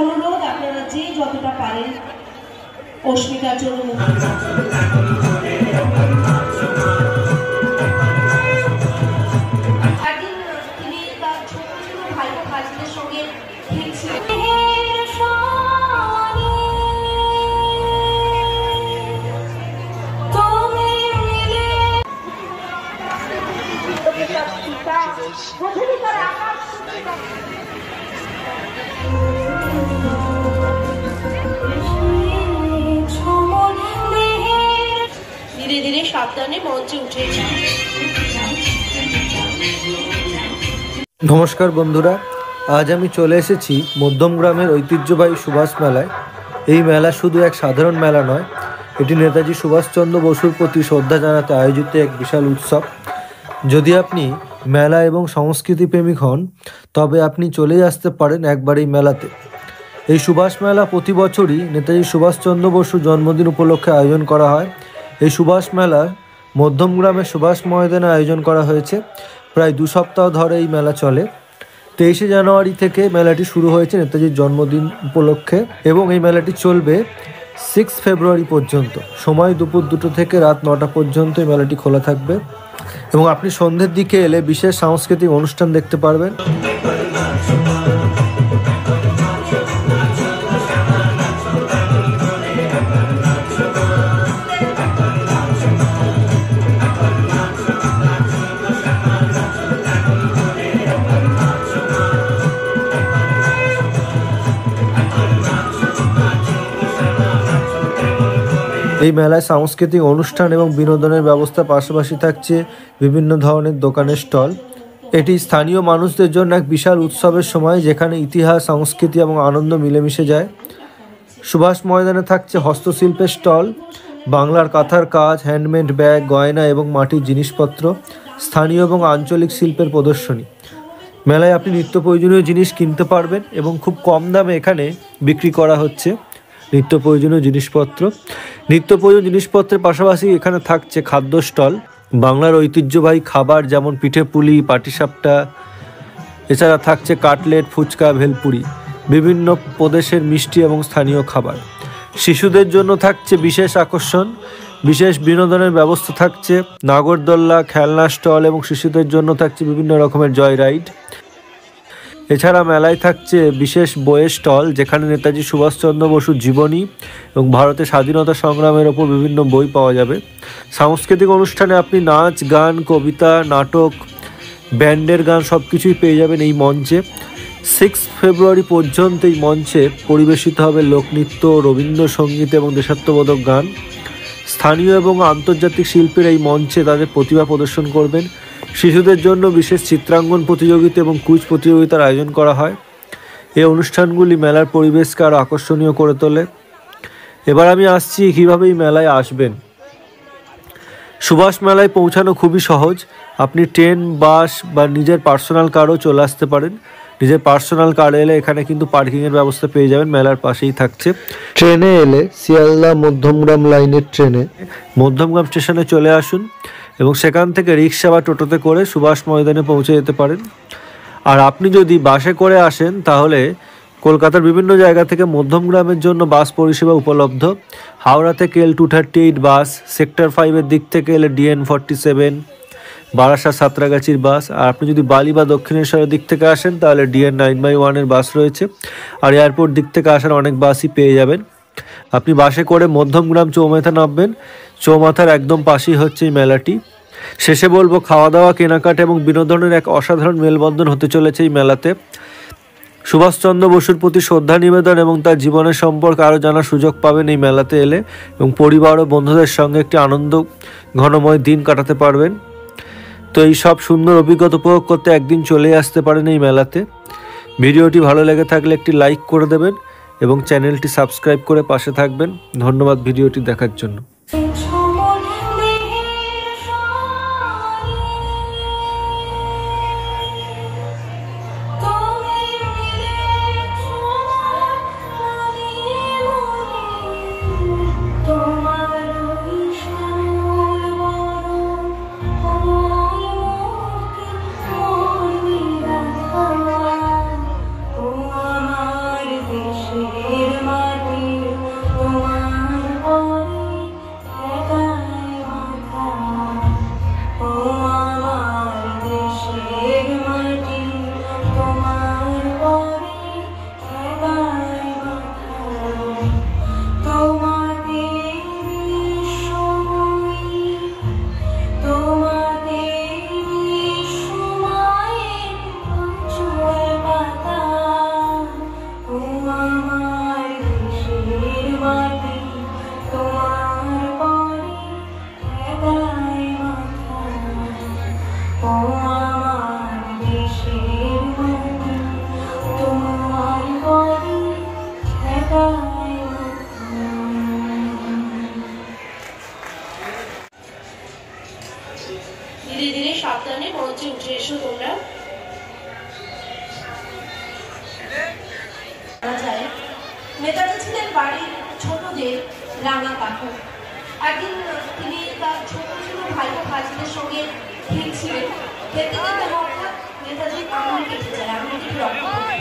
অনুরোধ আপনারা যে যতটা পারেন অস্মিতার জন্য একদিন তিনি তার ছোট ছোট ভাই ভাইদের সঙ্গে ধীরে ধীরে সাবধানে মঞ্চে উঠেছি। নমস্কার বন্ধুরা, আজ আমি চলে এসেছি মধ্যমগ্রামের ঐতিহ্যবাহী সুভাষ মেলায়। এই মেলা শুধু এক সাধারণ মেলা নয়, এটি নেতাজি সুভাষচন্দ্র বসুর প্রতি শ্রদ্ধা জানাতে আয়োজিত এক বিশাল উৎসব। যদি আপনি মেলা এবং সংস্কৃতি প্রেমিক হন তবে আপনি চলেই আসতে পারেন একবার এই মেলাতে। এই সুভাষ মেলা প্রতি বছরই নেতাজি সুভাষচন্দ্র বসুর জন্মদিন উপলক্ষে আয়োজন করা হয়। এই সুভাষ মেলা মধ্যমগ্রামের সুভাষ ময়দানে আয়োজন করা হয়েছে। প্রায় 2 সপ্তাহ ধরে এই মেলা চলে। 23শে জানুয়ারি থেকে মেলাটি শুরু হয়েছে নেতাজির জন্মদিন উপলক্ষে এবং এই মেলাটি চলবে 6 ফেব্রুয়ারি পর্যন্ত। সময় দুপুর 2টো থেকে রাত 9টা পর্যন্ত এই মেলাটি খোলা থাকবে এবং আপনি সন্ধ্যের দিকে এলে বিশেষ সাংস্কৃতিক অনুষ্ঠান দেখতে পারবেন। এই মেলায় সাংস্কৃতিক অনুষ্ঠান এবং বিনোদনের ব্যবস্থা পাশাপাশি থাকছে বিভিন্ন ধরনের দোকানের স্টল। এটি স্থানীয় মানুষদের জন্য এক বিশাল উৎসবের সময়, যেখানে ইতিহাস, সংস্কৃতি এবং আনন্দ মিলেমিশে যায়। সুভাষ ময়দানে থাকছে হস্তশিল্পের স্টল, বাংলার কাঁথার কাজ, হ্যান্ডমেড ব্যাগ, গয়না এবং মাটির জিনিসপত্র, স্থানীয় এবং আঞ্চলিক শিল্পের প্রদর্শনী। মেলায় আপনি নিত্য প্রয়োজনীয় জিনিস কিনতে পারবেন এবং খুব কম দামে এখানে বিক্রি করা হচ্ছে নিত্য প্রয়োজনীয় জিনিসপত্র। নিত্য প্রয়োজনীয় জিনিসপত্রের পাশাপাশি এখানে থাকছে খাদ্য স্টল, বাংলার ঐতিহ্যবাহী খাবার যেমন পিঠে পুলি, পাটিসাপটা, এছাড়া থাকছে কাটলেট, ফুচকা, ভেলপুরি, বিভিন্ন প্রদেশের মিষ্টি এবং স্থানীয় খাবার। শিশুদের জন্য থাকছে বিশেষ আকর্ষণ, বিশেষ বিনোদনের ব্যবস্থা থাকছে, নাগরদোল্লা, খেলনা স্টল এবং শিশুদের জন্য থাকছে বিভিন্ন রকমের জয় রাইড। এছাড়া মেলায় থাকছে বিশেষ বইয়ের স্টল, যেখানে নেতাজি সুভাষচন্দ্র বসুর জীবনী এবং ভারতের স্বাধীনতা সংগ্রামের ওপর বিভিন্ন বই পাওয়া যাবে। সাংস্কৃতিক অনুষ্ঠানে আপনি নাচ, গান, কবিতা, নাটক, ব্যান্ডের গান সব কিছুই পেয়ে যাবেন এই মঞ্চে। 6 ফেব্রুয়ারি পর্যন্ত এই মঞ্চে পরিবেশিত হবে লোকনৃত্য, রবীন্দ্রসঙ্গীত এবং দেশাত্মবোধক গান। স্থানীয় এবং আন্তর্জাতিক শিল্পীরা এই মঞ্চে তাদের প্রতিভা প্রদর্শন করবেন। শিশুদের জন্য বিশেষ চিত্রাঙ্কন প্রতিযোগিতা এবং কুইজ প্রতিযোগিতার আয়োজন করা হয়। এই অনুষ্ঠানগুলি মেলার পরিবেশকে আরও আকর্ষণীয় করে তোলে। এবার আমি আসছি কীভাবে এই মেলায় আসবেন। সুভাষ মেলায় পৌঁছানো খুবই সহজ। আপনি ট্রেন, বাস বা নিজের পার্সোনাল কারও চলে আসতে পারেন। নিজের পার্সোনাল কার এলে এখানে কিন্তু পার্কিংয়ের ব্যবস্থা পেয়ে যাবেন, মেলার পাশেই থাকছে। ট্রেনে এলে শিয়ালদা মধ্যমগ্রাম লাইনের ট্রেনে মধ্যমগ্রাম স্টেশনে চলে আসুন এবং সেখান থেকে রিক্সা বা টোটোতে করে সুভাষ ময়দানে পৌঁছে যেতে পারেন। আর আপনি যদি বাসে করে আসেন তাহলে কলকাতার বিভিন্ন জায়গা থেকে মধ্যমগ্রামের জন্য বাস পরিষেবা উপলব্ধ। হাওড়া থেকে L238 বাস, সেক্টর 5-এর দিক থেকে এলে DN47, বারাসাত সাঁতরাগাছির বাস। আর আপনি যদি বালি বা দক্ষিণেশ্বরের দিক থেকে আসেন তাহলে DN9/1-এর বাস রয়েছে। আর এয়ারপোর্ট দিক থেকে আসার অনেক বাসই পেয়ে যাবেন। আপনি বাসে করে মধ্যমগ্রাম চৌমাথা নামবেন। চৌমাথার একদম পাশেই হচ্ছে এই মেলাটি। শেষে বলবো, খাওয়া দাওয়া, কেনাকাটা এবং বিনোদনের এক অসাধারণ মেলবন্ধন হতে চলেছে এই মেলাতে। সুভাষচন্দ্র বসুর প্রতি শ্রদ্ধা নিবেদন এবং তার জীবনের সম্পর্কে আরও জানার সুযোগ পাবেন এই মেলাতে এলে এবং পরিবার ও বন্ধুদের সঙ্গে একটি আনন্দ ঘনময় দিন কাটাতে পারবেন। তো এই সব সুন্দর অভিজ্ঞতা উপভোগ করতে একদিন চলে আসতে পারেন এই মেলাতে। ভিডিওটি ভালো লেগে থাকলে একটি লাইক করে দেবেন এবং চ্যানেলটি সাবস্ক্রাইব করে পাশে থাকবেন। ধন্যবাদ ভিডিওটি দেখার জন্য। ধীরে ধীরে সাবধানে মঞ্চে উঠে এসো তোমরা। নেতাজি ছিলেন বাড়ির ছোটদের রাঙা কাকু। একদিন তিনি তার ছোট ছোট ভাই ভাইদের সঙ্গে খেলছিলেন। খেলতে খেলতে হঠাৎ নেতাজির আঙুল কেটে যায়, আঙুলটি রক্ত